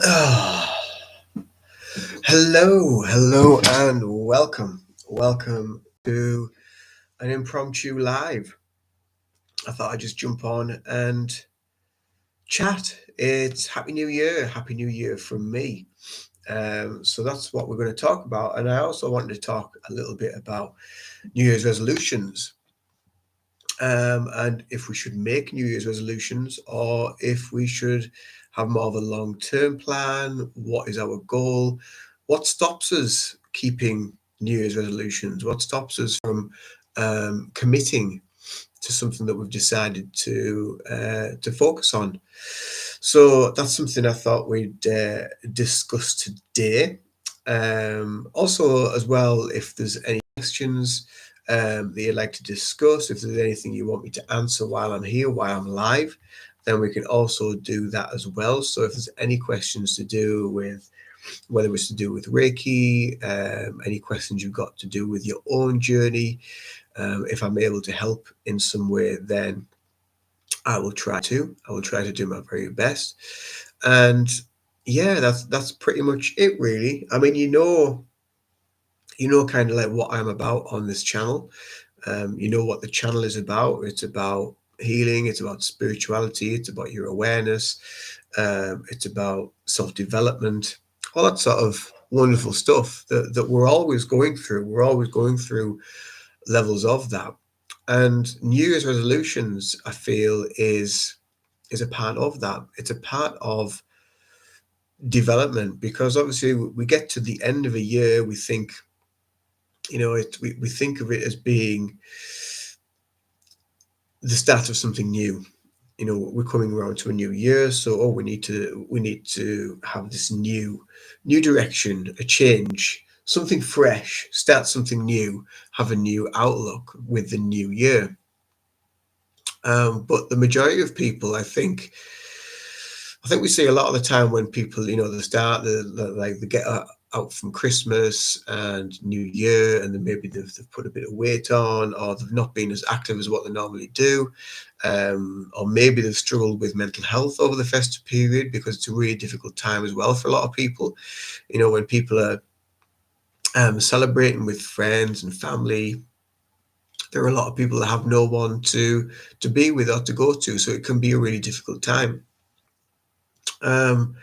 Ah, hello, and welcome to an impromptu live. I thought I'd just jump on and chat. It's Happy New Year from me. So that's what we're going to talk about, and I also wanted to talk a little bit about New Year's resolutions, and if we should make New Year's resolutions or if we should have more of a long-term plan. What is our goal? What stops us keeping New Year's resolutions? What stops us from committing to something that we've decided to focus on? So that's something I thought we'd discuss today. Also, as well, if there's any questions that you'd like to discuss, if there's anything you want me to answer while I'm here, while I'm live, then we can also do that as well. So if there's any questions to do with whether it's to do with Reiki, any questions you've got to do with your own journey, if I'm able to help in some way, then I will try to. I will try to do my very best. And yeah, that's pretty much it, really. I mean, kind of like what I'm about on this channel. You know what the channel is about. It's about healing. It's about spirituality. It's about your awareness. It's about self-development. All that sort of wonderful stuff that we're always going through. We're always going through levels of that. And New Year's resolutions, I feel, is a part of that. It's a part of development because obviously we get to the end of a year, we think, we think of it as being the start of something new. We're coming around to a new year, so we need to have this new direction, a change, something fresh, start something new, have a new outlook with the new year. But the majority of people, I think we see a lot of the time when people, they start, they get out from Christmas and New Year, and then maybe they've put a bit of weight on, or they've not been as active as what they normally do, or maybe they've struggled with mental health over the festive period because it's a really difficult time as well for a lot of people. When people are celebrating with friends and family, there are a lot of people that have no one to be with or to go to, so it can be a really difficult time. Um,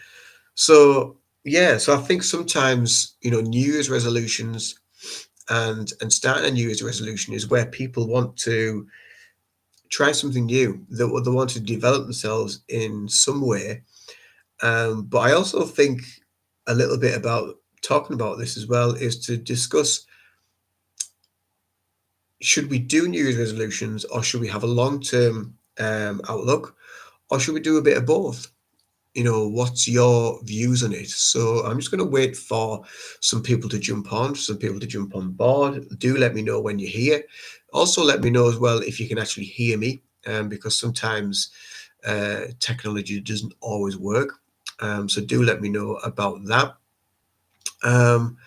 So yeah, so I think sometimes New Year's resolutions and starting a New Year's resolution is where people want to try something new. They want to develop themselves in some way. But I also think a little bit about talking about this as well is to discuss, should we do New Year's resolutions, or should we have a long-term outlook, or should we do a bit of both? What's your views on it? So I'm just going to wait for some people to jump on, some people to jump on board. Do let me know when you're here. Also, let me know as well if you can actually hear me, because sometimes technology doesn't always work. So do let me know about that. Um,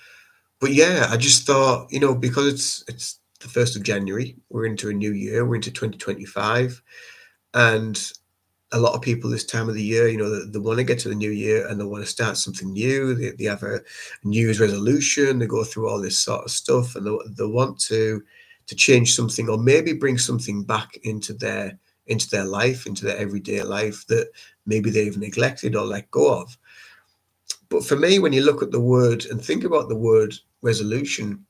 but yeah, I just thought, because it's the 1st of January, we're into a new year, we're into 2025, and a lot of people this time of the year, they want to get to the new year and they want to start something new. They have a New Year's resolution. They go through all this sort of stuff, and they want to change something, or maybe bring something back into their life, into their everyday life that maybe they've neglected or let go of. But for me, when you look at the word and think about the word resolution,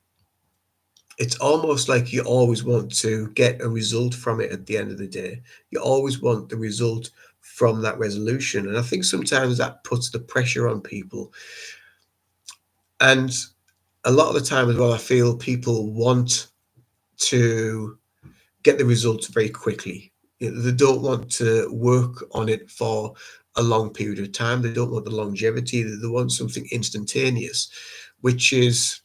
it's almost like you always want to get a result from it at the end of the day. You always want the result from that resolution. And I think sometimes that puts the pressure on people. And a lot of the time as well, I feel people want to get the results very quickly. They don't want to work on it for a long period of time. They don't want the longevity. They want something instantaneous, which is,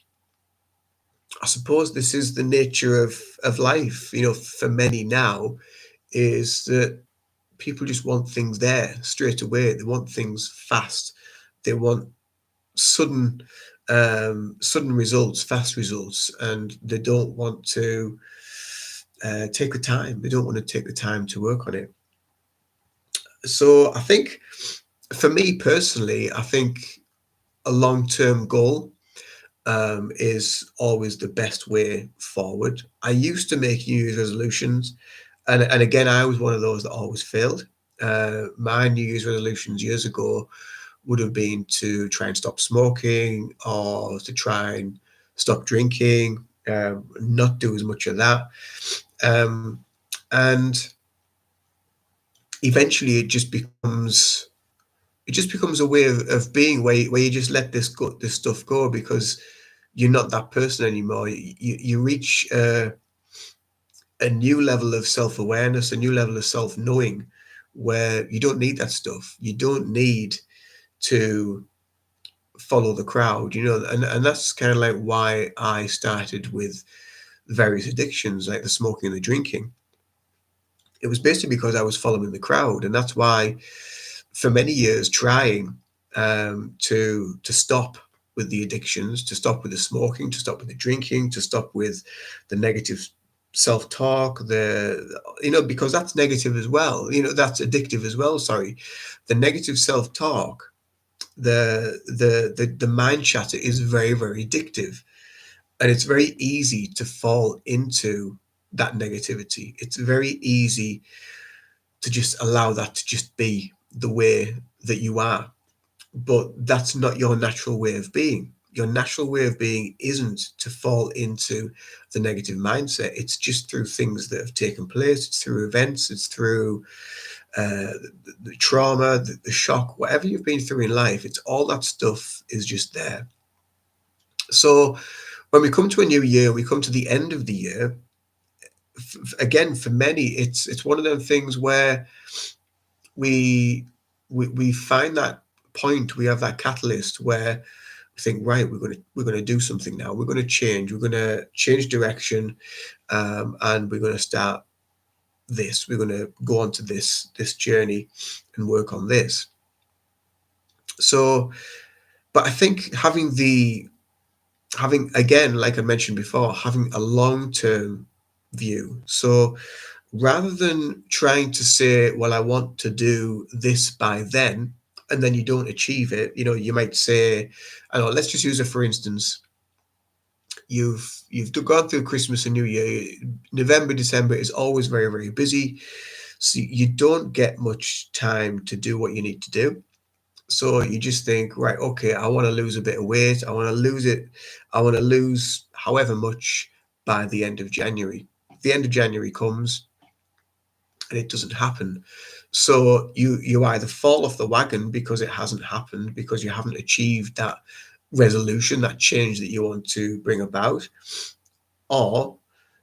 I suppose, this is the nature of life, for many now, is that people just want things there straight away. They want things fast. They want sudden sudden results, fast results, and they don't want to take the time. They don't want to take the time to work on it. So I think For me personally, I think a long-term goal is always the best way forward. I used to make New Year's resolutions, and again, I was one of those that always failed. My New Year's resolutions years ago would have been to try and stop smoking or to try and stop drinking, not do as much of that. Um, and eventually it just becomes a way of being where you just let this stuff go because you're not that person anymore. You reach a new level of self-awareness, a new level of self-knowing where you don't need that stuff. You don't need to follow the crowd, and that's kind of like why I started with various addictions like the smoking and the drinking. It was basically because I was following the crowd, and that's why for many years trying to stop with the addictions, to stop with the smoking, to stop with the drinking, to stop with the negative self-talk, because that's negative as well. That's addictive as well. Sorry, the negative self-talk, the mind chatter is very, very addictive, and it's very easy to fall into that negativity. It's very easy to just allow that to just be the way that you are. But that's not your natural way of being. Your natural way of being isn't to fall into the negative mindset. It's just through things that have taken place. It's through events. It's through the trauma, the shock, whatever you've been through in life. It's all that stuff is just there. So when we come to a new year, we come to the end of the year. Again, for many, it's one of them things where we we find that point, we have that catalyst where we think, right, we're going to do something now. We're going to change direction, and we're going to start this. We're going to go on to this journey and work on this. So, but I think having again, like I mentioned before, having a long term view. So rather than trying to say, well, I want to do this by then, and then you don't achieve it, you might say, I don't know, let's just use it for instance. You've gone through Christmas and New Year. November, December is always very, very busy. So you don't get much time to do what you need to do. So you just think, right, okay, I want to lose a bit of weight. I want to lose it. I want to lose however much by the end of January. The end of January comes and it doesn't happen. So you either fall off the wagon because it hasn't happened, because you haven't achieved that resolution, that change that you want to bring about, or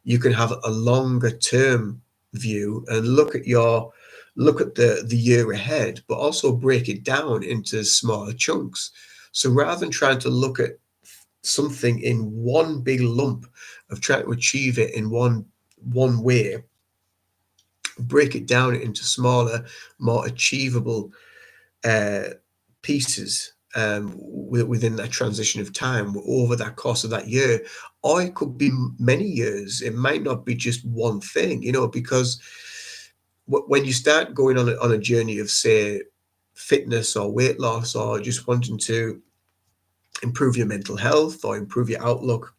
you can have a longer term view and look at the year ahead, but also break it down into smaller chunks. So rather than trying to look at something in one big lump of trying to achieve it in one way, break it down into smaller, more achievable uh, pieces within that transition of time over that course of that year. Or it could be many years. It might not be just one thing, because when you start going on a journey of, say, fitness or weight loss, or just wanting to improve your mental health or improve your outlook,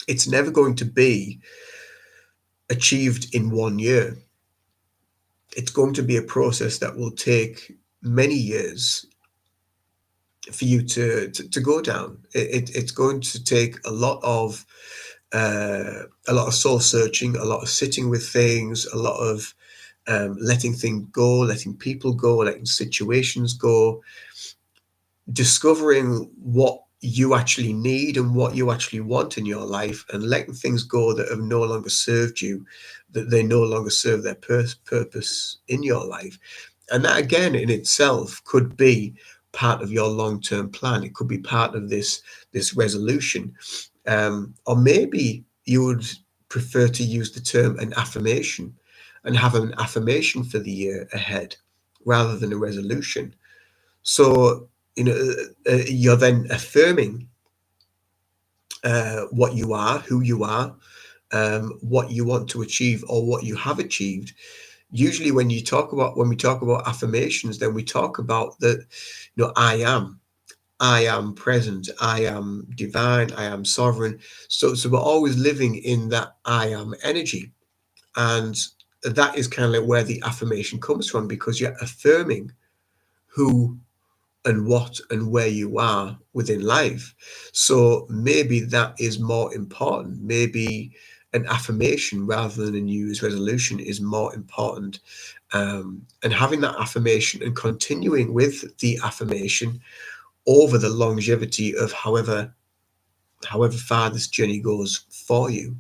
it's never going to be achieved in one year. It's going to be a process that will take many years for you to go down. It's going to take a lot of soul searching, a lot of sitting with things, a lot of letting things go, letting people go, letting situations go, discovering what you actually need and what you actually want in your life, and letting things go that have no longer served you, that they no longer serve their purpose in your life. And that again in itself could be part of your long-term plan. It could be part of this resolution, or maybe you would prefer to use the term an affirmation, and have an affirmation for the year ahead rather than a resolution. So, you're then affirming what you are, who you are, what you want to achieve, or what you have achieved. Usually when we talk about affirmations, then we talk about that, I am present, I am divine, I am sovereign. So we're always living in that I am energy. And that is kind of like where the affirmation comes from, because you're affirming who and what and where you are within life. So maybe that is more important. Maybe an affirmation rather than a New Year's resolution is more important. And having that affirmation and continuing with the affirmation over the longevity of however far this journey goes for you.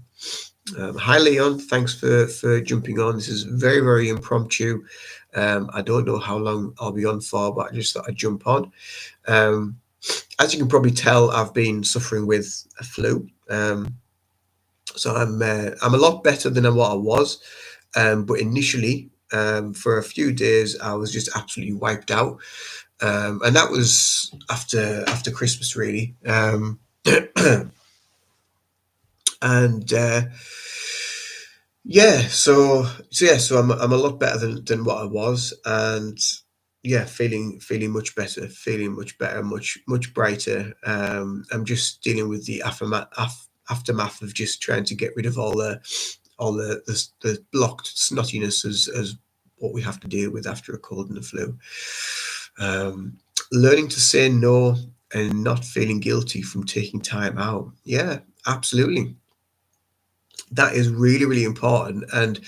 Hi Leon, thanks for jumping on. This is very, very impromptu. I don't know how long I'll be on for, but I just thought I'd jump on. Um, as you can probably tell, I've been suffering with a flu, so I'm a lot better than what I was. But initially, for a few days, I was just absolutely wiped out, and that was after Christmas, really. And yeah, so I'm a lot better than what I was, and yeah, feeling much better, much brighter. I'm just dealing with the aftermath of just trying to get rid of all the blocked snottiness as what we have to deal with after a cold and a flu. Um, Learning to say no and not feeling guilty from taking time out. Yeah, absolutely. That is really, really important, and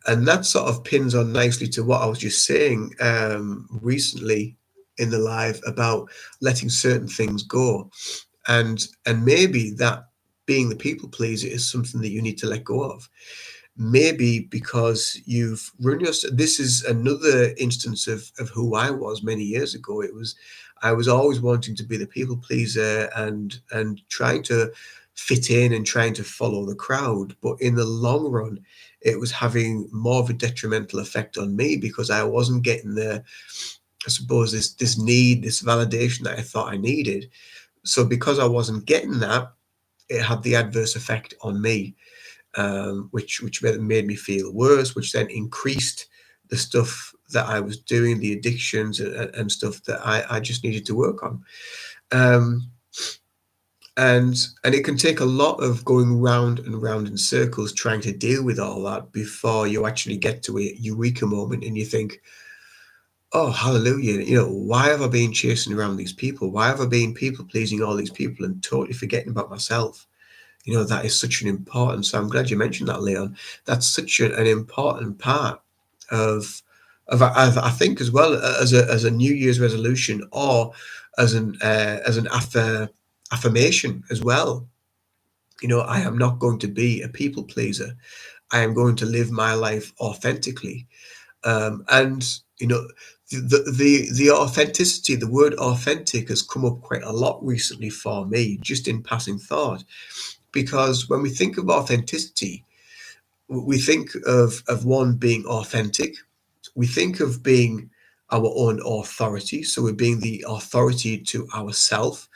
that sort of pins on nicely to what I was just saying recently in the live about letting certain things go, and maybe that being the people pleaser is something that you need to let go of. Maybe because you've run your. This is another instance of who I was many years ago. I was always wanting to be the people pleaser and trying to fit in and trying to follow the crowd. But in the long run, it was having more of a detrimental effect on me because I wasn't getting I suppose, this need, this validation that I thought I needed. So because I wasn't getting that, it had the adverse effect on me, which made me feel worse, which then increased the stuff that I was doing, the addictions and stuff that I just needed to work on. Um, and it can take a lot of going round and round in circles trying to deal with all that before you actually get to a eureka moment and you think, oh hallelujah, why have I been chasing around these people? Why have I been people pleasing all these people and totally forgetting about myself? That is such an important. So I'm glad you mentioned that, Leon. That's such an important part of I think as well as a New Year's resolution, or as an affirmation as well. I am not going to be a people pleaser. I am going to live my life authentically. And the authenticity, the word authentic has come up quite a lot recently for me, just in passing thought, because when we think of authenticity, we think of one being authentic. We think of being our own authority, so we're being the authority to ourselves.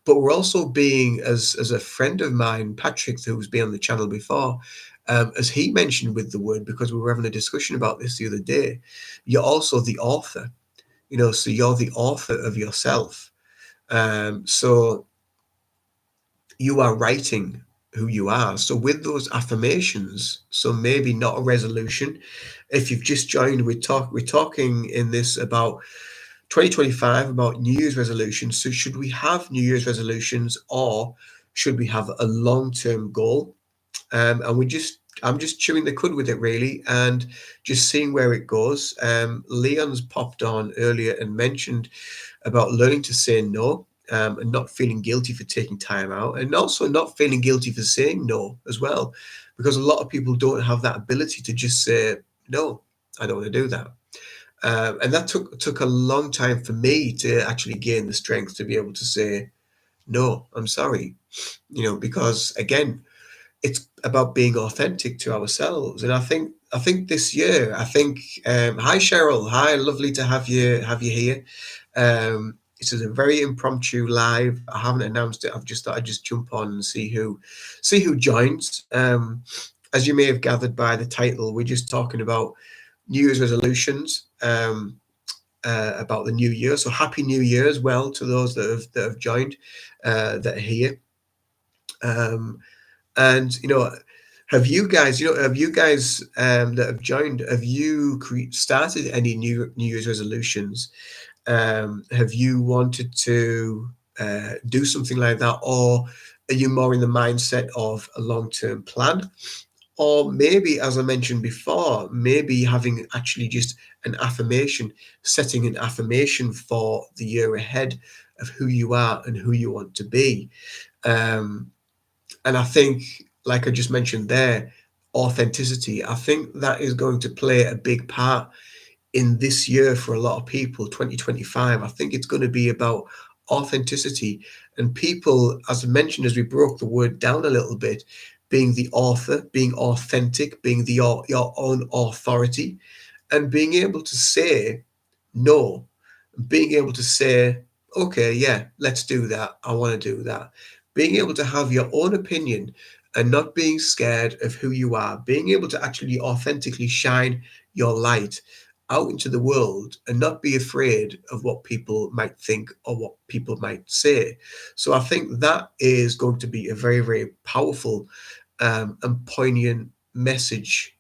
But we're also being, as a friend of mine, Patrick, who's been on the channel before, as he mentioned with the word, because we were having a discussion about this the other day, you're also the author. So you're the author of yourself. So you are writing who you are. So with those affirmations, so maybe not a resolution. If you've just joined, we're talking in this about 2025, about New Year's resolutions. So should we have New Year's resolutions, or should we have a long-term goal? And I'm just chewing the cud with it, really, and just seeing where it goes. Leon's popped on earlier and mentioned about learning to say no, and not feeling guilty for taking time out, and also not feeling guilty for saying no as well, because a lot of people don't have that ability to just say no. I don't want to do that. And that took a long time for me to actually gain the strength to be able to say no. I'm sorry, because again, it's about being authentic to ourselves. And I think this year, hi Cheryl, hi, lovely to have you here. This is a very impromptu live. I haven't announced it. I've just thought I'd just jump on and see who joins. As you may have gathered by the title, we're just talking about New Year's resolutions about the new year. So happy New Year as well to those that have joined, that are here. Um, and have you guys that have joined, have you started any New Year's resolutions? Have you wanted to do something like that, or are you more in the mindset of a long-term plan? Or maybe, as I mentioned before, maybe having actually just an affirmation, setting an affirmation for the year ahead of who you are and who you want to be. Um, and I think, like I just mentioned there, authenticity, I think that is going to play a big part in this year for a lot of people, 2025. I think it's going to be about authenticity and people, as I mentioned, as we broke the word down a little bit, being the author, being authentic, being your own authority, and being able to say no, being able to say, okay, yeah, let's do that. I want to do that. Being able to have your own opinion and not being scared of who you are, being able to actually authentically shine your light out into the world and not be afraid of what people might think or what people might say. So I think that is going to be a very, very powerful and poignant message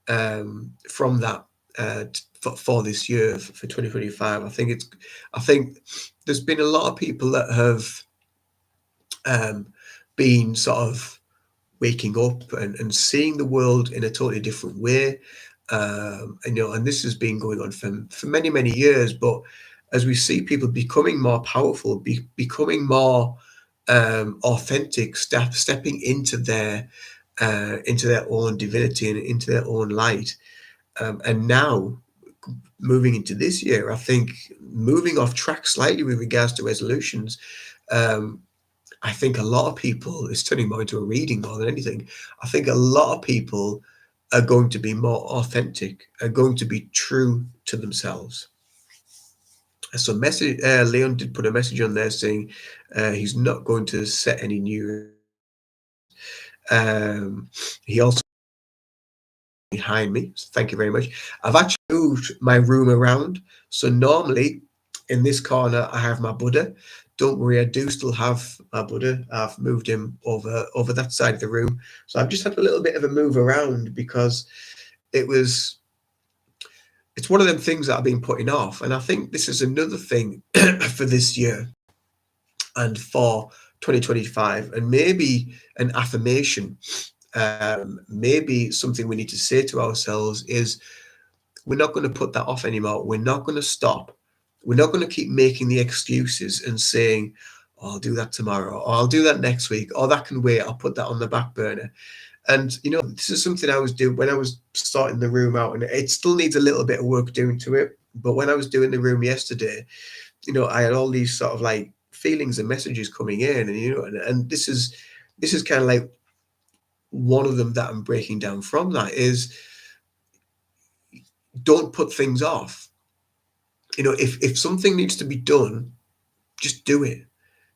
from that for this year, for 2025. I think there's been a lot of people that have um, been sort of waking up and seeing the world in a totally different way. And this has been going on for many, many years. But as we see people becoming more powerful, becoming more authentic, stepping into their own divinity and into their own light, and now moving into this year, I think moving off track slightly with regards to resolutions. Um, I think a lot of people, it's turning more into a reading more than anything. I think a lot of people are going to be more authentic, are going to be true to themselves. So, Leon did put a message on there saying he's not going to set any new. He also behind me. So thank you very much. I've actually moved my room around. So normally in this corner I have my Buddha. Don't worry, I do still have my Buddha. I've moved him over that side of the room. So I've just had a little bit of a move around because it was it's one of them things that I've been putting off. And I think this is another thing for this year and for 2025, and maybe an affirmation, maybe something we need to say to ourselves is we're not going to put that off anymore. We're not going to stop. We're not going to keep making the excuses and saying, oh, I'll do that tomorrow, or I'll do that next week, or that can wait, I'll put that on the back burner. And this is something I was doing when I was starting the room out, and it still needs a little bit of work doing to it. But when I was doing the room yesterday, I had all these sort of like feelings and messages coming in, and this is kind of like one of them that I'm breaking down from that is don't put things off. If something needs to be done, just do it.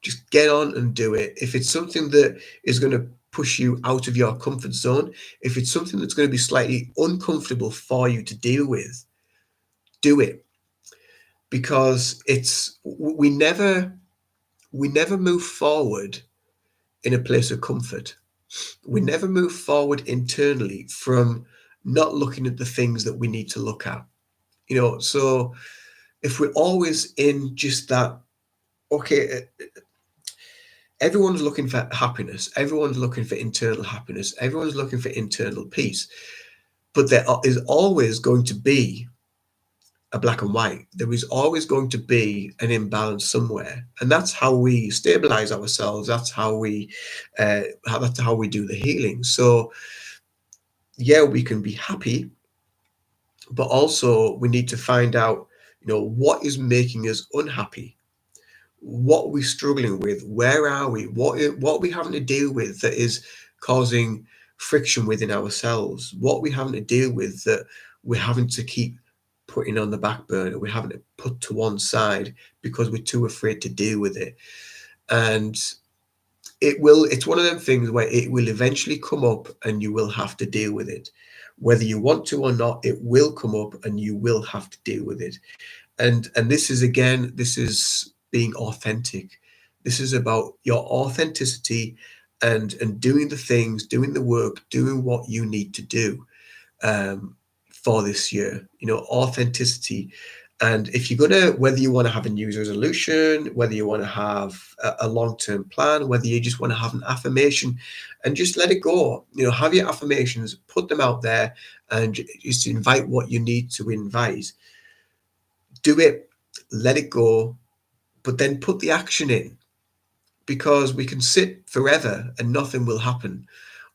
Just get on and do it. If it's something that is going to push you out of your comfort zone, if it's something that's going to be slightly uncomfortable for you to deal with, do it. Because we never move forward in a place of comfort. We never move forward internally from not looking at the things that we need to look at. So if we're always in just that, okay, everyone's looking for happiness, everyone's looking for internal happiness, everyone's looking for internal peace, but there is always going to be a black and white. There is always going to be an imbalance somewhere, and that's how we stabilize ourselves. That's how we do the healing. So yeah, we can be happy, but also we need to find out, what is making us unhappy. What are we struggling with? Where are we? What are we having to deal with that is causing friction within ourselves? What are we having to deal with that we're having to keep putting on the back burner? We're having to put to one side because we're too afraid to deal with it. And it's one of them things where it will eventually come up and you will have to deal with it. Whether you want to or not, it will come up and you will have to deal with it. And this is, again, this is being authentic. This is about your authenticity, and doing the things, doing the work, doing what you need to do, um, for this year. Authenticity. And if you're gonna, whether you want to have a New Year's resolution, whether you want to have a long-term plan, whether you just want to have an affirmation, and just let it go. Have your affirmations, put them out there, and just invite what you need to invite. Do it, let it go, but then put the action in, because we can sit forever and nothing will happen.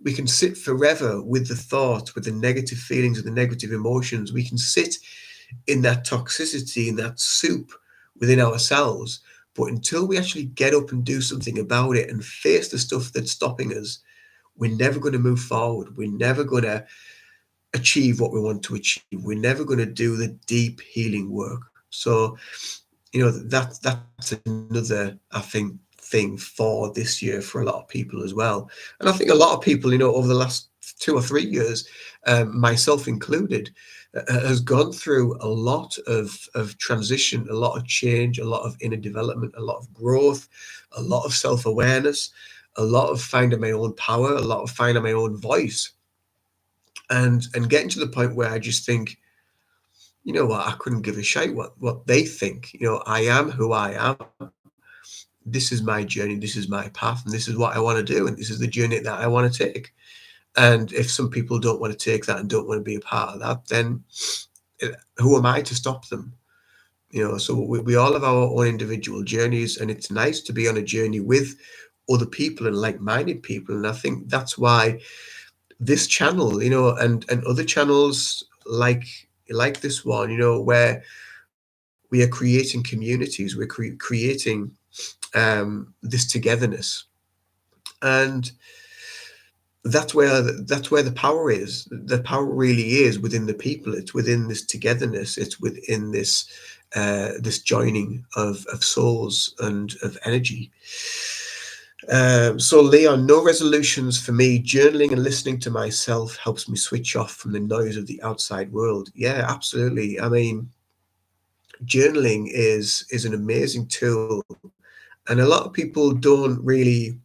We can sit forever with the thoughts, with the negative feelings and the negative emotions. We can sit in that toxicity, in that soup within ourselves. But until we actually get up and do something about it and face the stuff that's stopping us, we're never going to move forward. We're never going to achieve what we want to achieve. We're never going to do the deep healing work. So, that's another, I think, thing for this year for a lot of people as well. And I think a lot of people, over the last 2 or 3 years, myself included, has gone through a lot of transition, a lot of change, a lot of inner development, a lot of growth, a lot of self-awareness, a lot of finding my own power, a lot of finding my own voice, and getting to the point where I just think, you know what, I couldn't give a shit what they think. I am who I am. This is my journey, this is my path, and this is what I want to do, and this is the journey that I want to take. And if some people don't want to take that and don't want to be a part of that, then who am I to stop them? So we all have our own individual journeys, and it's nice to be on a journey with other people and like-minded people. And I think that's why this channel, and other channels like this one, where we are creating communities, we're creating this togetherness, and that's where the power is. The power really is within the people. It's within this togetherness. It's within this joining of souls and of energy. So, Leon, no resolutions for me. Journaling and listening to myself helps me switch off from the noise of the outside world. Yeah, absolutely. I mean, journaling is an amazing tool, and a lot of people don't really.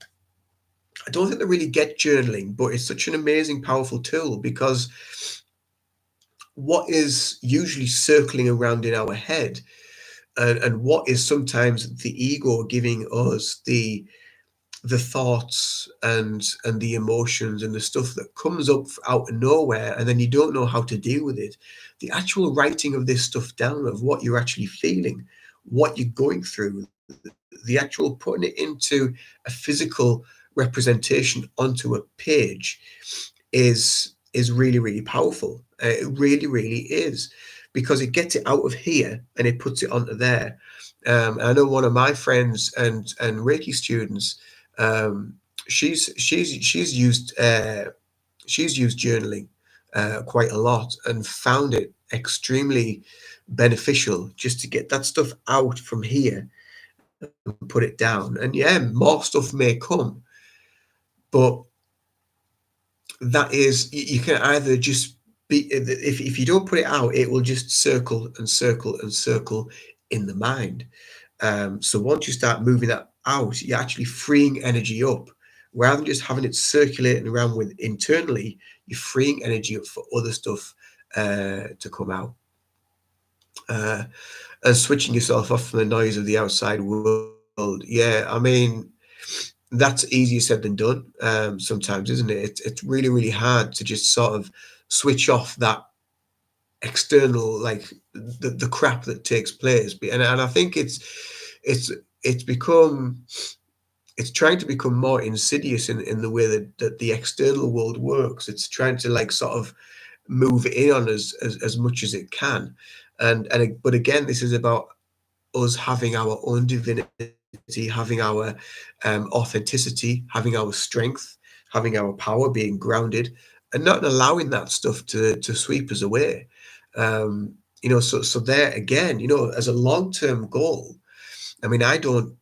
I don't think they really get journaling, but it's such an amazing, powerful tool, because what is usually circling around in our head, and what is sometimes the ego giving us the thoughts and the emotions and the stuff that comes up out of nowhere, and then you don't know how to deal with it. The actual writing of this stuff down, of what you're actually feeling, what you're going through, the actual putting it into a physical representation onto a page, is really, really powerful. It really, really is, because it gets it out of here and it puts it onto there. I know one of my friends and Reiki students, um, she's used journaling quite a lot, and found it extremely beneficial, just to get that stuff out from here and put it down. And yeah, more stuff may come, but that is, you can either just be, if you don't put it out, it will just circle and circle and circle in the mind. So once you start moving that out, you're actually freeing energy up, rather than just having it circulating around with internally. You're freeing energy up for other stuff to come out, uh, and switching yourself off from the noise of the outside world. Yeah, I mean, that's easier said than done, sometimes, isn't it? It's really, really hard to just sort of switch off that external, like the crap that takes place. And I think it's it's become it's trying to become more insidious in the way that the external world works. It's trying to, like, sort of move in on us as much as it can. But again, this is about us having our own divinity, having our authenticity, having our strength, having our power, being grounded, and not allowing that stuff to sweep us away. So there again, as a long-term goal, I mean, I don't,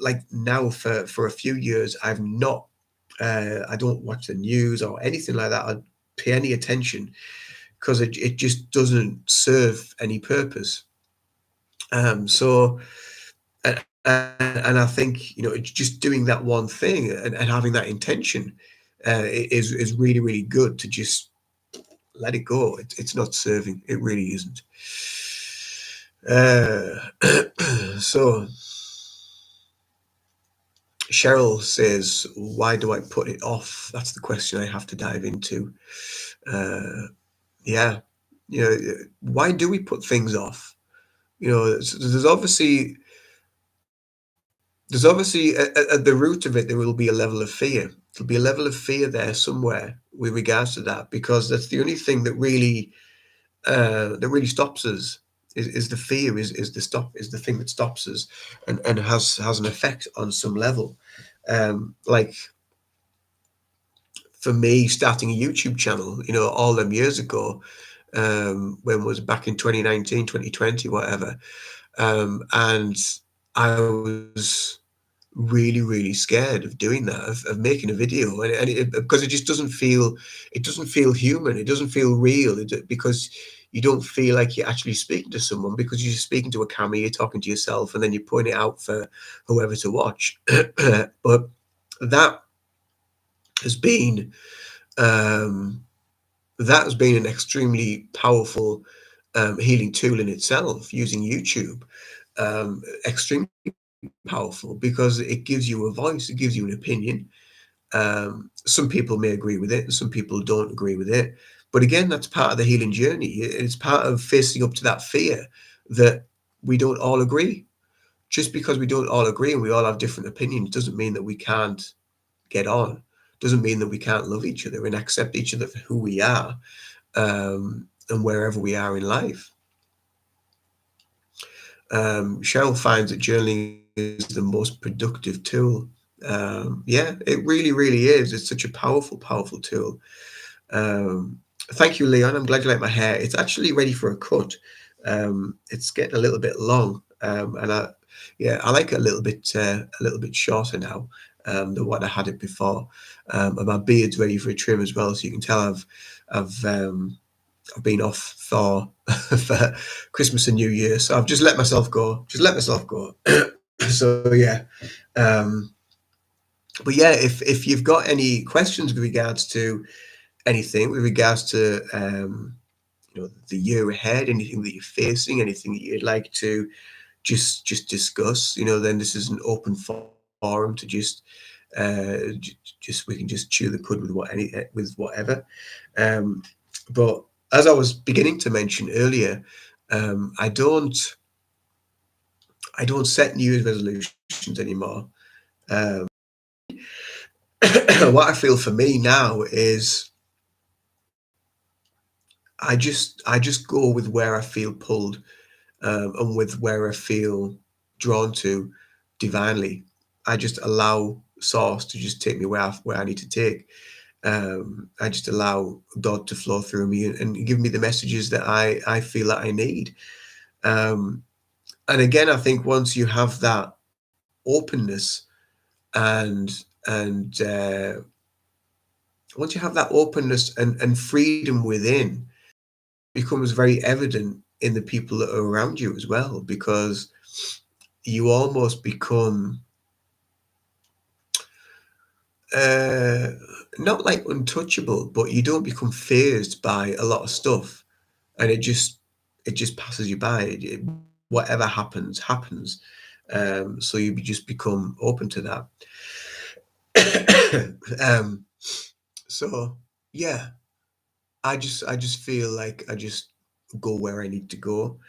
like, now, for a few years, I don't watch the news or anything like that. pay any attention because it just doesn't serve any purpose. So and I think, it's just doing that one thing and having that intention is really, really good to just let it go. It's not serving. It really isn't. So Cheryl says, why do I put it off? That's the question I have to dive into. Yeah, why do we put things off? There's obviously at the root of it, there will be a level of fear. There'll be a level of fear there somewhere with regards to that, because that's the only thing that really stops us is the fear, is the thing that stops us and has an effect on some level. Like for me, starting a YouTube channel, all them years ago, when was it, back in 2019, 2020, whatever. And I was really, really scared of doing that, of making a video, because it doesn't feel human, it doesn't feel real, because you don't feel like you're actually speaking to someone, because you're speaking to a camera, you're talking to yourself, and then you point it out for whoever to watch. But that has been um, that has been an extremely powerful healing tool in itself, using YouTube. Extremely powerful because it gives you a voice, it gives you an opinion. Some people may agree with it, and some people don't agree with it. But again, that's part of the healing journey. It's part of facing up to that fear that we don't all agree. Just because we don't all agree and we all have different opinions doesn't mean that we can't get on. Doesn't mean that we can't love each other and accept each other for who we are, and wherever we are in life. Cheryl finds that journaling is the most productive tool. Yeah, it really, really is. It's such a powerful, powerful tool. Thank you, Leon. I'm glad you like my hair. It's actually ready for a cut. It's getting a little bit long, and I like it a little bit shorter now than what I had it before. And my beard's ready for a trim as well, so you can tell I've been off for Christmas and New Year, so I've just let myself go. Just let myself go. So yeah, um, but yeah, if you've got any questions with regards to anything, with regards to the year ahead, anything that you're facing, anything that you'd like to just discuss, then this is an open forum to just we can just chew the cud with whatever. But as I was beginning to mention earlier, I don't set New Year's resolutions anymore. What I feel for me now is I just go with where I feel pulled, and with where I feel drawn to divinely. I just allow Source to just take me where I need to take. I just allow God to flow through me and give me the messages that I feel that I need. Um, and again, I think once you have that openness and and once you have that openness and freedom within, becomes very evident in the people that are around you as well, because you almost become uh, not like untouchable, but you don't become phased by a lot of stuff, and it just passes you by. Whatever happens. So you just become open to that. So yeah, I just feel like I just go where I need to go.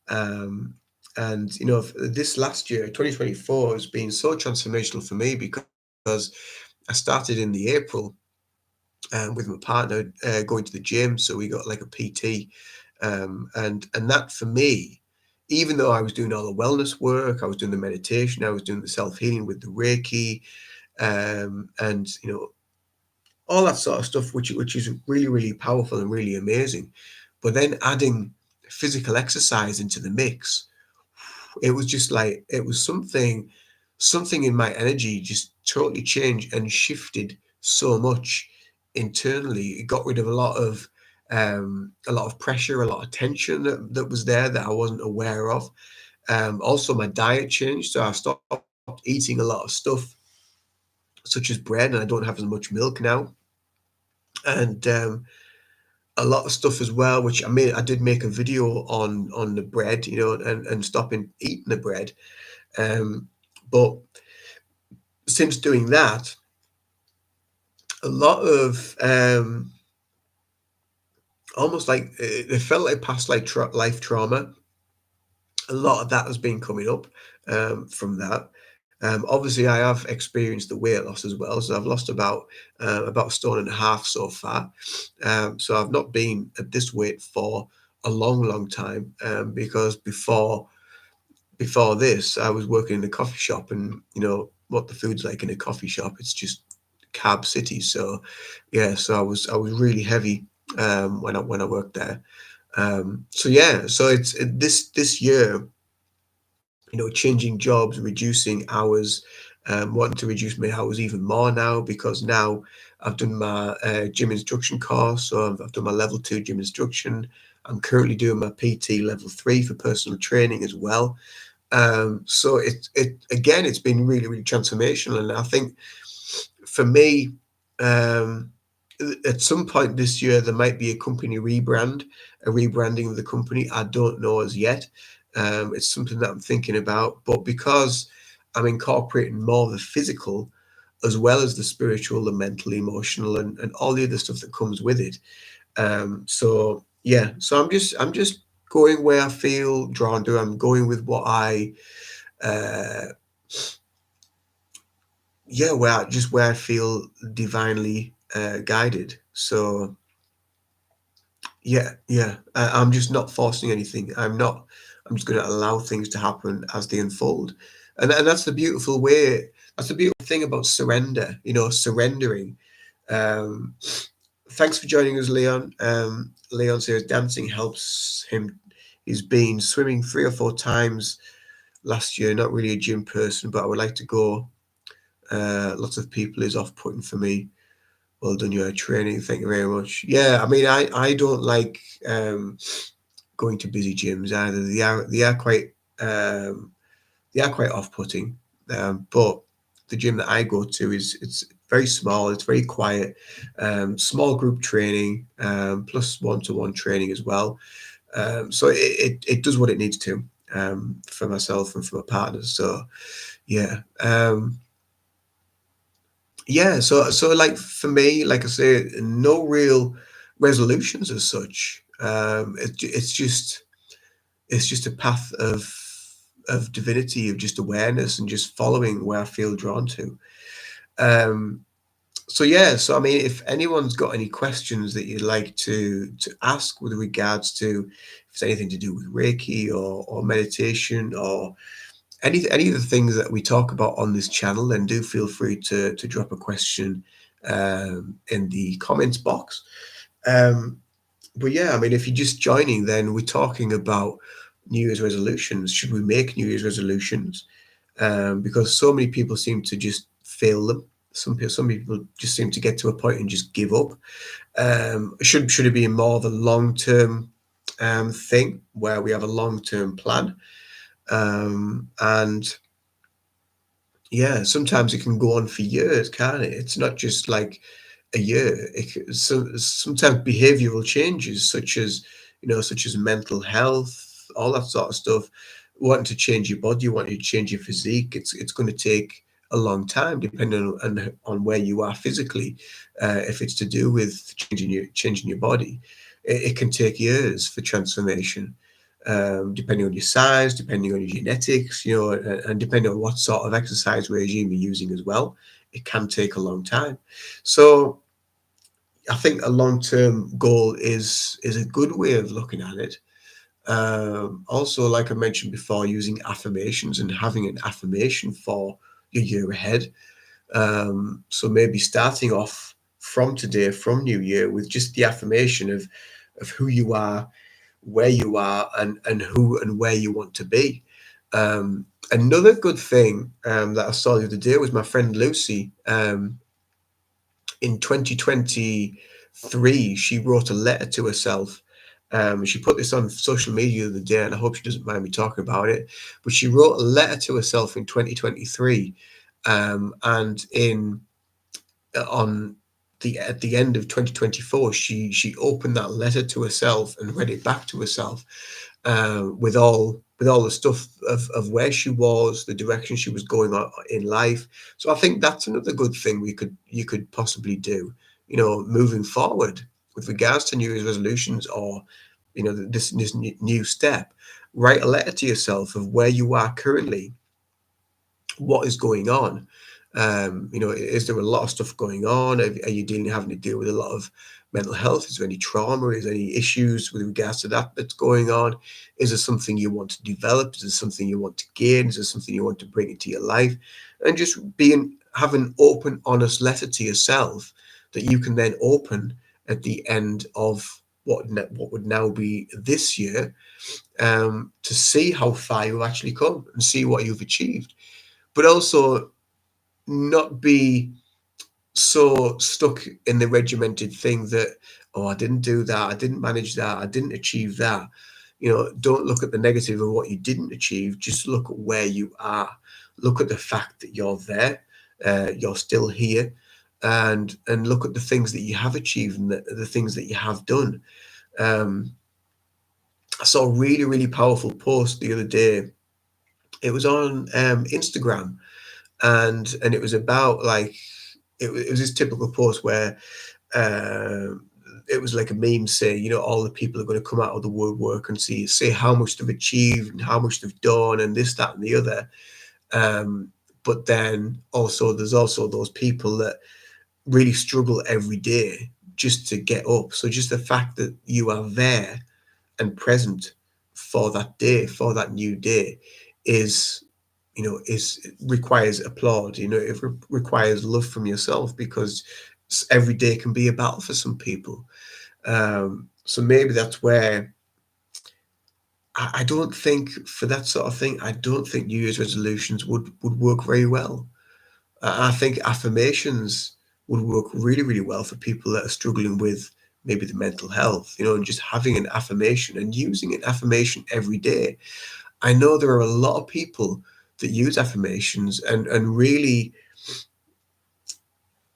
Um, and this last year, 2024, has been so transformational for me, because I started in the April, with my partner, going to the gym. So we got like a PT, and that for me, even though I was doing all the wellness work, I was doing the meditation, I was doing the self healing with the Reiki, and all that sort of stuff, which is really, really powerful and really amazing. But then adding physical exercise into the mix, it was just like it was something in my energy just totally changed and shifted so much internally. It got rid of a lot of pressure, a lot of tension that was there that I wasn't aware of. Also, my diet changed, so I stopped eating a lot of stuff such as bread, and I don't have as much milk now. And a lot of stuff as well, which I did make a video on the bread, and stopping eating the bread. But since doing that, a lot of almost like it felt like past life trauma. A lot of that has been coming up from that. Obviously, I have experienced the weight loss as well, so I've lost about a stone and a half so far. So I've not been at this weight for a long, long time, because before this, I was working in a coffee shop, and what the food's like in a coffee shop, it's just carb city. So yeah, so I was really heavy when I worked there. So yeah, so this year, changing jobs, reducing hours, wanting to reduce my hours even more now, because now I've done my gym instruction course, so I've done my level 2 gym instruction. I'm currently doing my PT level 3 for personal training as well. So it again, it's been really, really transformational, and I think for me, um, at some point this year there might be a company a rebranding of the company. I don't know as yet. It's something that I'm thinking about, but because I'm incorporating more of the physical as well as the spiritual, the mental, emotional, and all the other stuff that comes with it. So yeah, so I'm just going where I feel drawn to. I'm going with what uh, where I feel divinely guided. So yeah, yeah, I'm just not forcing anything. I'm just going to allow things to happen as they unfold, and that's the beautiful way. That's the beautiful thing about surrender. Surrendering. Um, Thanks for joining us, Leon. Leon says dancing helps him. He's been swimming 3 or 4 times last year. Not really a gym person, but I would like to go. Lots of people is off-putting for me. Well done, your training. Thank you very much. Yeah, I mean, I don't like going to busy gyms either. Um, they are quite off-putting. But the gym that I go to it's very small. It's very quiet. Small group training, plus one-to-one training as well. So it does what it needs to, for myself and for my partners. So yeah. Yeah, so like for me, like I say, no real resolutions as such. It's just a path of divinity, of just awareness, and just following where I feel drawn to. Um, so yeah, so I mean, if anyone's got any questions that you'd like to ask with regards to if it's anything to do with Reiki or meditation or any of the things that we talk about on this channel, then do feel free to drop a question in the comments box. Um, but yeah, I mean, if you're just joining, then we're talking about New Year's resolutions. Should we make New Year's resolutions? Because so many people seem to just fail them. Some people just seem to get to a point and just give up. Should it be more of a long term thing where we have a long term plan? And yeah, sometimes it can go on for years, can't it? It's not just like a year. Sometimes behavioral changes, such as mental health, all that sort of stuff. Wanting to change your body, wanting to change your physique, it's going to take a long time, depending on where you are physically. If it's to do with changing your body, it can take years for transformation, depending on your size, depending on your genetics, and depending on what sort of exercise regime you're using as well. It can take a long time. So I think a long-term goal is a good way of looking at it. Also, like I mentioned before, using affirmations and having an affirmation for your year ahead. So maybe starting off from today, from New Year, with just the affirmation of who you are, where you are, and who and where you want to be. Another good thing that I saw the other day was my friend Lucy. in 2023, she wrote a letter to herself. She put this on social media the other day, and I hope she doesn't mind me talking about it. But she wrote a letter to herself in 2023, and in on the at the end of 2024, she opened that letter to herself and read it back to herself, with all the stuff of where she was, the direction she was going on in life. So I think that's another good thing you could possibly do, moving forward with regards to New Year's resolutions, or this new step. Write a letter to yourself of where you are currently, what is going on. Is there a lot of stuff going on? Are you having to deal with a lot of mental health? Is there any trauma? Is there any issues with regards to that's going on? Is there something you want to develop? Is there something you want to gain? Is there something you want to bring into your life? And just have an open, honest letter to yourself that you can then open at the end of what would now be this year, to see how far you've actually come and see what you've achieved, but also not be so stuck in the regimented thing that, oh, I didn't do that, I didn't manage that, I didn't achieve that. Don't look at the negative of what you didn't achieve. Just look at where you are. Look at the fact that you're there, you're still here, and look at the things that you have achieved and the things that you have done. Um, I saw a really, really powerful post the other day. It was on Instagram, and it was about, like, it was this typical post where uh, it was like a meme saying, all the people are going to come out of the woodwork and say how much they've achieved and how much they've done and this, that, and the other. But then also there's also those people that really struggle every day just to get up. So just the fact that you are there and present for that day, for that new day, is requires applaud. It requires love from yourself, because every day can be a battle for some people. So maybe that's where I don't think, for that sort of thing, I don't think New Year's resolutions would work very well. I think affirmations would work really, really well for people that are struggling with maybe the mental health, and just having an affirmation and using an affirmation every day. I know there are a lot of people that use affirmations and really,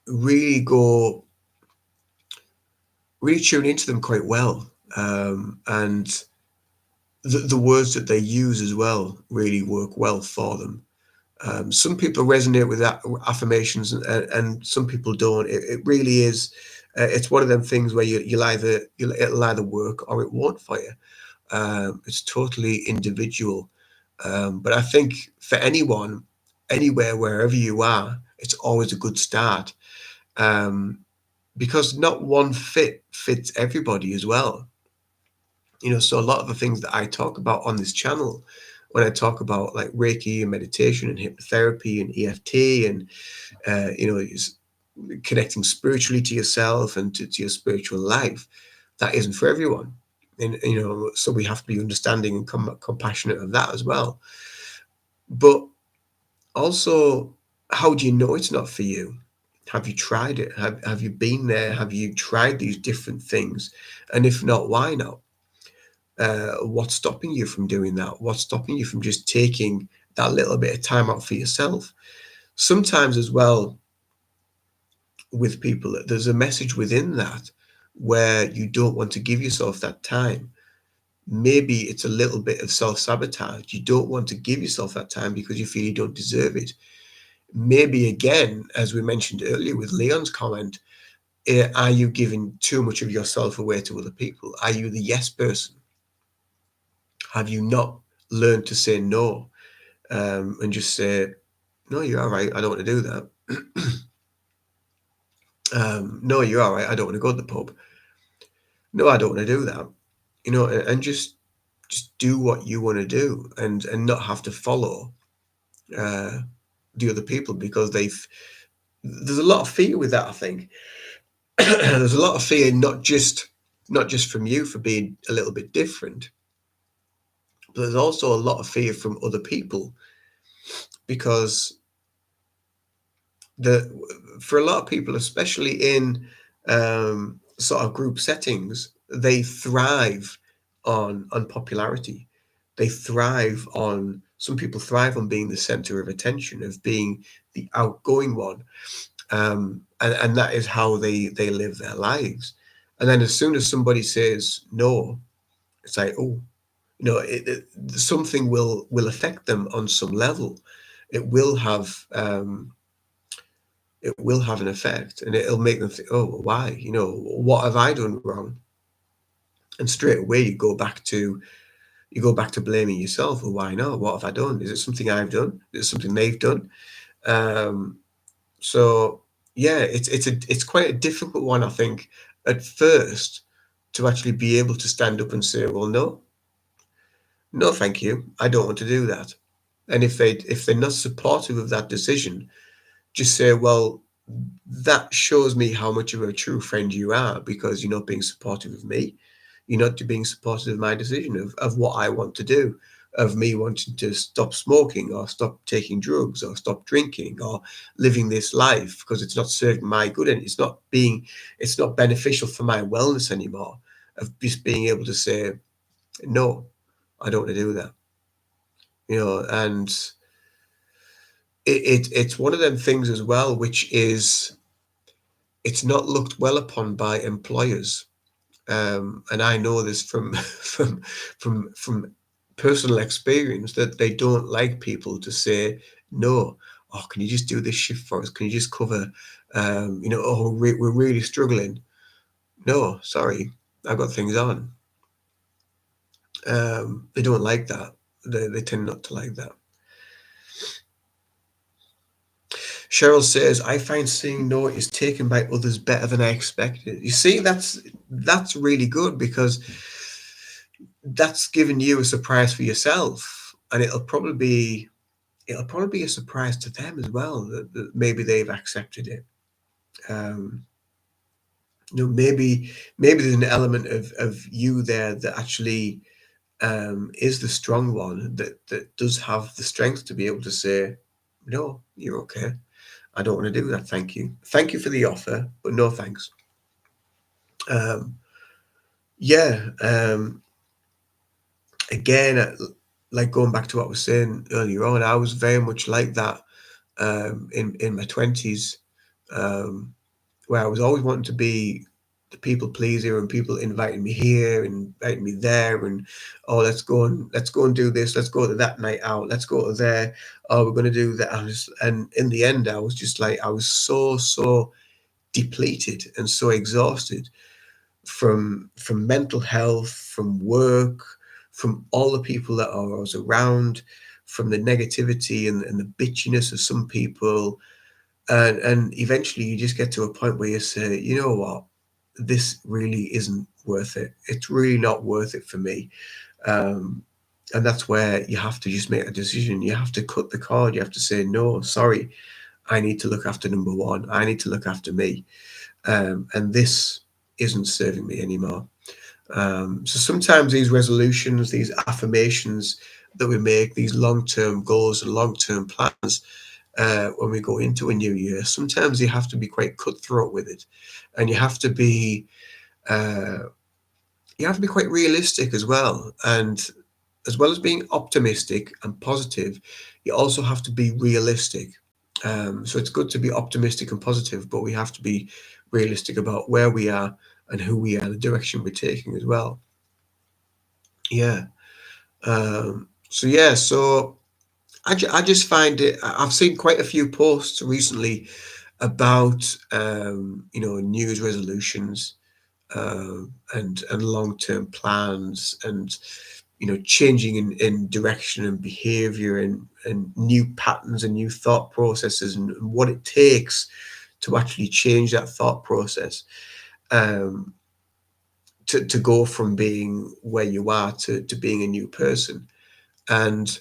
really really tune into them quite well. And the words that they use as well really work well for them. Some people resonate with that affirmations, and some people don't. It really is. It's one of them things where it'll either work or it won't for you. It's totally individual. But I think for anyone, anywhere, wherever you are, it's always a good start, because not one fits everybody as well. So a lot of the things that I talk about on this channel, when I talk about like Reiki and meditation and hypnotherapy and EFT and connecting spiritually to yourself and to your spiritual life, that isn't for everyone. And so we have to be understanding and compassionate of that as well. But also, how do you know it's not for you? Have you tried it? Have you been there? Have you tried these different things? And if not, why not? What's stopping you from doing that? What's stopping you from just taking that little bit of time out for yourself? Sometimes as well, with people, there's a message within that where you don't want to give yourself that time. Maybe it's a little bit of self-sabotage. You don't want to give yourself that time because you feel you don't deserve it. Maybe, again, as we mentioned earlier with Leon's comment, are you giving too much of yourself away to other people? Are you the yes person? Have you not learned to say no, and just say, no, you're all right, I don't want to do that. No, you're all right, I don't want to go to the pub. No, I don't want to do that. And just do what you want to do, and not have to follow uh, the other people, because there's a lot of fear with that, I think. There's a lot of fear, not just from you for being a little bit different, but there's also a lot of fear from other people, because The For a lot of people, especially in sort of group settings, they thrive on popularity. They thrive on Some people thrive on being the center of attention, of being the outgoing one, and that is how they live their lives. And then as soon as somebody says no, it's like, oh, something will affect them on some level. It will have it will have an effect, and it'll make them think, oh, why? What have I done wrong? And straight away you go back to blaming yourself. Well, why not? What have I done? Is it something I've done? Is it something they've done? Um, so yeah, it's quite a difficult one, I think, at first, to actually be able to stand up and say, well, no, no, thank you, I don't want to do that. And if they're not supportive of that decision, just say, well, that shows me how much of a true friend you are, because you're not being supportive of me. You're not being supportive of my decision of what I want to do, of me wanting to stop smoking or stop taking drugs or stop drinking or living this life, because it's not serving my good and it's not beneficial for my wellness anymore. Of just being able to say, no, I don't want to do that. And it's one of them things as well, which is, it's not looked well upon by employers. And I know this from from personal experience, that they don't like people to say no. Oh, can you just do this shift for us? Can you just cover? Oh, we're really struggling. No, sorry, I've got things on. They don't like that. They tend not to like that. Cheryl says, I find saying no is taken by others better than I expected. You see, that's really good, because that's giving you a surprise for yourself, and it'll probably be a surprise to them as well, that maybe they've accepted it. Um, maybe there's an element of you there that actually is the strong one, that does have the strength to be able to say, no, you're okay. I don't want to do that. Thank you. Thank you for the offer, but no thanks. Um, yeah. Again, like going back to what I was saying earlier on, I was very much like that in my 20s, um, where I was always wanting to be the people pleaser, and people inviting me here and inviting me there, and oh, let's go and do this, let's go to that night out, let's go to there, oh, we're going to do that. And in the end, I was just like, I was so depleted and so exhausted from mental health, from work, from all the people that I was around, from the negativity and the bitchiness of some people. And eventually you just get to a point where you say, you know what, this really isn't worth it. It's really not worth it for me. Um, and that's where you have to just make a decision. You have to cut the cord. You have to say, no, sorry, I need to look after number one. I need to look after me. And this isn't serving me anymore. So sometimes these resolutions, these affirmations that we make, these long-term goals and long-term plans, when we go into a new year, sometimes you have to be quite cutthroat with it, and uh, you have to be quite realistic as well. And as well as being optimistic and positive, you also have to be realistic. So it's good to be optimistic and positive, but we have to be realistic about where we are and who we are, the direction we're taking as well. Yeah. So yeah. So I just find it. I've seen quite a few posts recently about New Year's resolutions, and long-term plans, and changing in direction and behavior, and new patterns and new thought processes, and what it takes to actually change that thought process, um, to go from being where you are to being a new person. And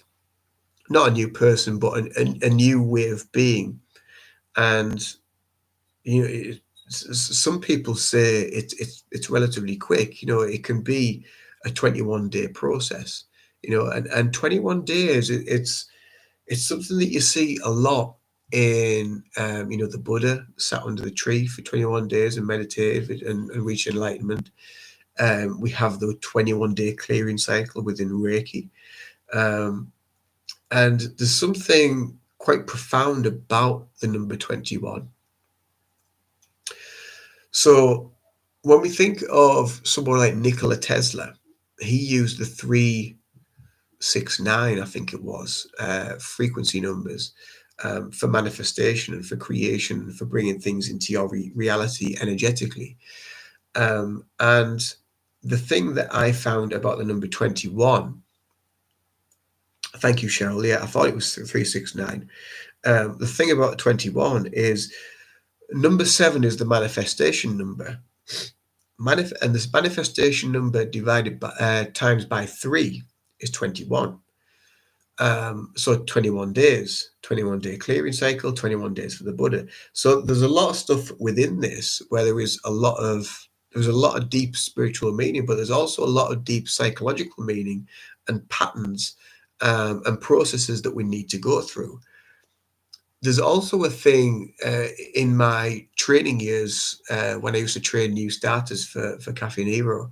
not a new person, but a new way of being. And some people say it's relatively quick. It can be a 21-day process. And 21 days, it's something that you see a lot in the Buddha sat under the tree for 21 days and meditated and reached enlightenment. We have the 21-day clearing cycle within Reiki. Um, and there's something quite profound about the number 21. So when we think of someone like Nikola Tesla, he used the 369, I think it was, frequency numbers for manifestation and for creation and for bringing things into your reality energetically. And the thing that I found about the number 21, thank you, Cheryl. Yeah, I thought it was 369. The thing about 21 is number 7 is the manifestation number. And this manifestation number divided by times by 3 is 21. So 21 days, 21-day clearing cycle, 21 days for the Buddha. So there's a lot of stuff within this where there's a lot of deep spiritual meaning, but there's also a lot of deep psychological meaning and patterns and processes that we need to go through. There's also a thing in my training years when I used to train new starters for Cafe Nero.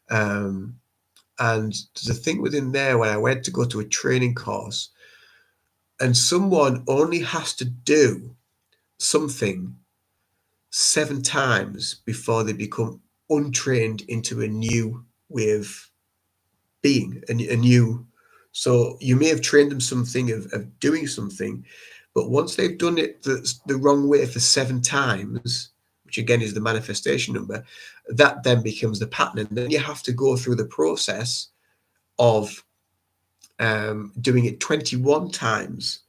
And there's a thing within there when I went to go to a training course, and someone only has to do something 7 times before they become untrained into a new way of being, a new. So you may have trained them something of doing something, but once they've done it the wrong way for 7 times, which again is the manifestation number, that then becomes the pattern. And then you have to go through the process of doing it 21 times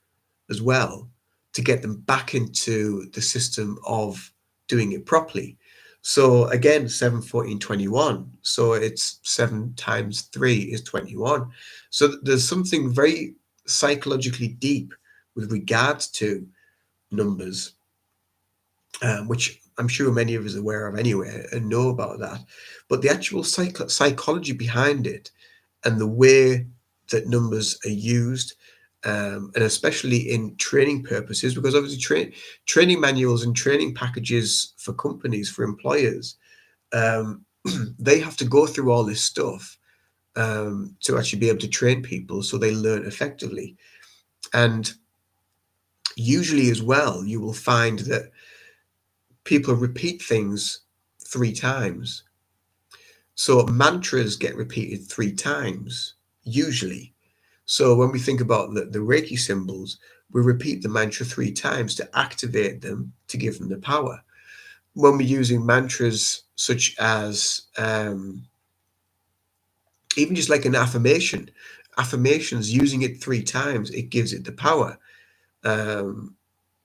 as well to get them back into the system of doing it properly. So again, 7, 14, 21. So it's 7 times 3 is 21. So there's something very psychologically deep with regards to numbers, which I'm sure many of us are aware of anyway and know about that. But the actual psychology behind it and the way that numbers are used, and especially in training purposes, because obviously training manuals and training packages for companies, for employers, they have to go through all this stuff to actually be able to train people so they learn effectively. And usually as well, you will find that people repeat things 3 times. So mantras get repeated 3 times, usually. So when we think about the Reiki symbols, we repeat the mantra 3 times to activate them, to give them the power. When we're using mantras such as even just like an affirmations, using it 3 times, it gives it the power.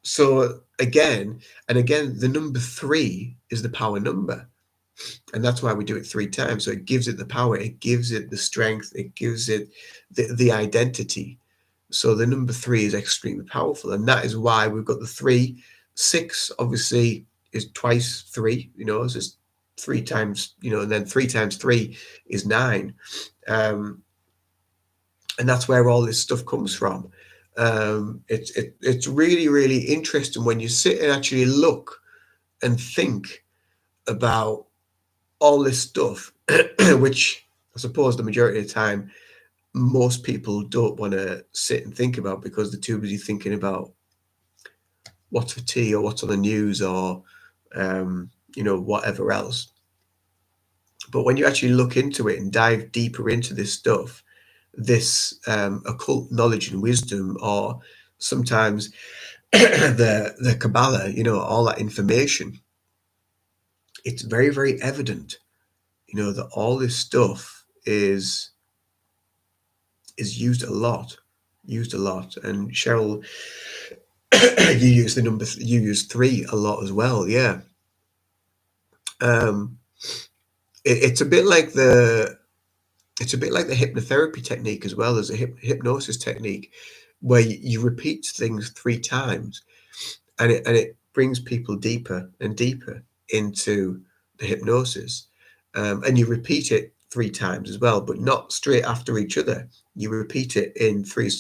So again, the number 3 is the power number. And that's why we do it 3 times. So it gives it the power, it gives it the strength, it gives it the identity. So the number 3 is extremely powerful. And that is why we've got the 3. 6 obviously is twice 3, it's just 3 times, and then 3 times 3 is 9. And that's where all this stuff comes from. It's really, really interesting when you sit and actually look and think about all this stuff, which I suppose the majority of the time most people don't want to sit and think about because they're too busy thinking about what's for tea or what's on the news or whatever else. But when you actually look into it and dive deeper into this stuff, this occult knowledge and wisdom, or sometimes the Kabbalah, all that information, it's very, very evident, that all this stuff is used a lot. And Cheryl, you use 3 a lot as well. Yeah. It's a bit like the hypnotherapy technique as well as a hypnosis technique, where you repeat things 3 times, and it brings people deeper and deeper into the hypnosis, and you repeat it three times as well, but not straight after each other. You repeat it in three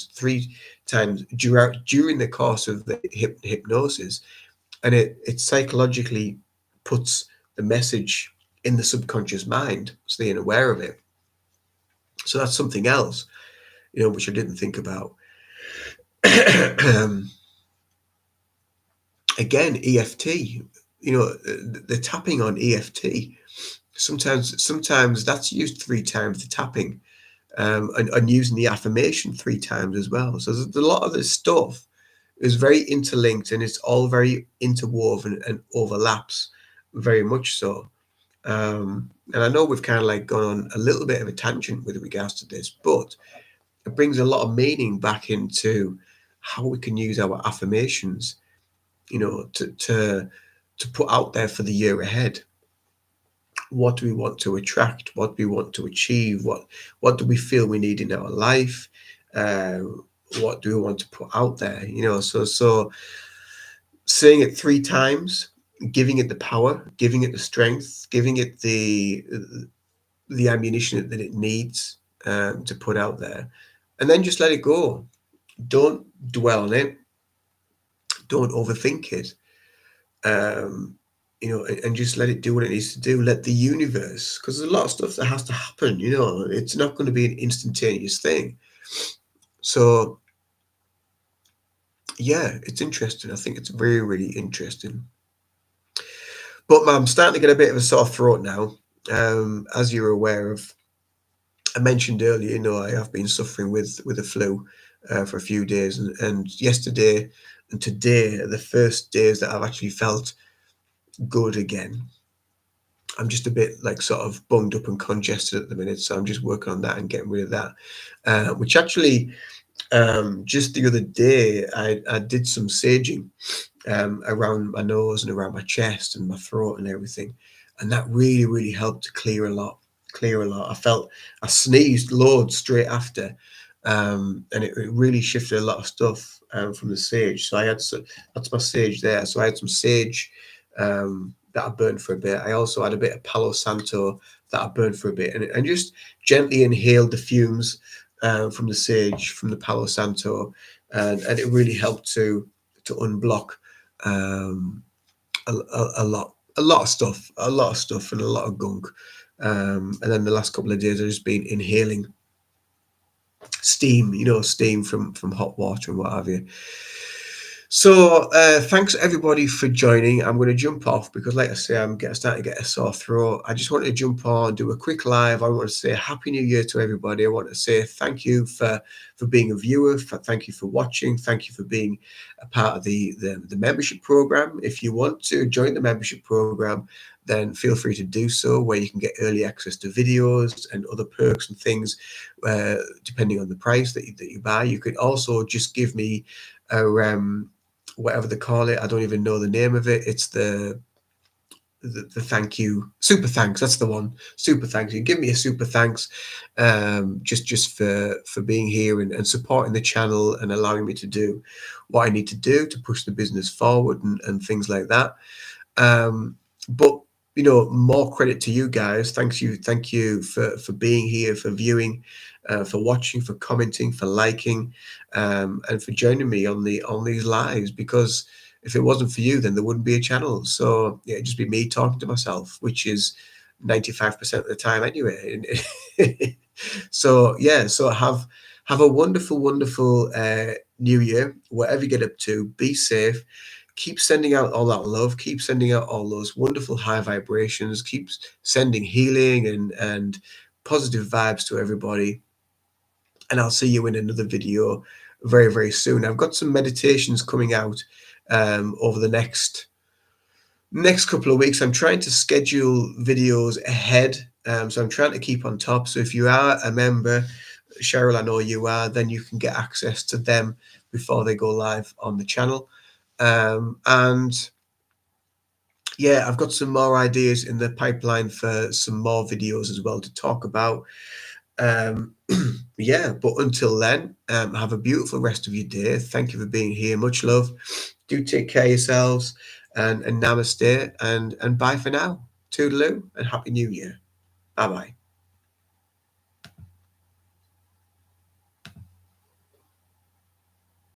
times during the course of the hypnosis, and it psychologically puts the message in the subconscious mind, so they're aware of it. So that's something else, which I didn't think about. Again, EFT, the tapping on EFT. Sometimes that's used three times, the tapping, and using the affirmation three times as well. So there's a lot of this stuff is very interlinked, and it's all very interwoven and overlaps very much so. And I know we've kind of like gone on a little bit of a tangent with regards to this, but it brings a lot of meaning back into how we can use our affirmations, to put out there for the year ahead. What do we want to attract? What do we want to achieve? What do we feel we need in our life? Uh, what do we want to put out there? So saying it three times, giving it the power, giving it the strength, giving it the ammunition that it needs, to put out there, and then just let it go. Don't dwell on it. Don't overthink it. And just let it do what it needs to do. Let the universe, because there's a lot of stuff that has to happen. It's not going to be an instantaneous thing. So yeah, it's interesting. I think it's really, really interesting. But I'm starting to get a bit of a sore throat now. As you're aware of, I mentioned earlier, I have been suffering with a flu for a few days, and yesterday and today are the first days that I've actually felt good again. I'm just a bit like sort of bunged up and congested at the minute, so I'm just working on that and getting rid of that. Which actually, just the other day, I did some saging around my nose and around my chest and my throat and everything, and that really, really helped to clear a lot. I sneezed loads straight after, and it really shifted a lot of stuff from the sage. So that's my sage there. So I had some sage that I burned for a bit. I also had a bit of Palo Santo that I burned for a bit, and just gently inhaled the fumes from the sage, from the Palo Santo, and it really helped to unblock a lot of stuff, and a lot of gunk. And then the last couple of days I've just been inhaling steam, steam from hot water and what have you. So thanks everybody for joining. I'm going to jump off because, like I say, I'm starting to get a sore throat. I just wanted to jump on, do a quick live. I want to say Happy New Year to everybody. I want to say thank you for being a viewer. Thank you for watching. Thank you for being a part of the membership program. If you want to join the membership program, then feel free to do so, where you can get early access to videos and other perks and things, depending on the price that you buy. You could also just give me a whatever they call it. I don't even know the name of it. It's the thank you, super thanks. That's the one. Super thanks. You give me a super thanks, just for being here and supporting the channel and allowing me to do what I need to do to push the business forward and things like that. But more credit to you guys. Thank you for being here, for viewing, for watching, for commenting, for liking, and for joining me on these lives. Because if it wasn't for you, then there wouldn't be a channel. So yeah, it'd just be me talking to myself, which is 95% of the time anyway. So yeah, so have a wonderful, wonderful new year. Whatever you get up to, be safe. Keep sending out all that love. Keep sending out all those wonderful high vibrations. Keep sending healing and positive vibes to everybody. And I'll see you in another video very, very soon. I've got some meditations coming out over the next couple of weeks. I'm trying to schedule videos ahead. So I'm trying to keep on top. So if you are a member, Cheryl, I know you are, then you can get access to them before they go live on the channel. And yeah, I've got some more ideas in the pipeline for some more videos as well to talk about. Yeah, but until then, have a beautiful rest of your day. Thank you for being here. Much love. Do take care of yourselves, and namaste, and bye for now. Toodaloo and Happy New Year. Bye bye.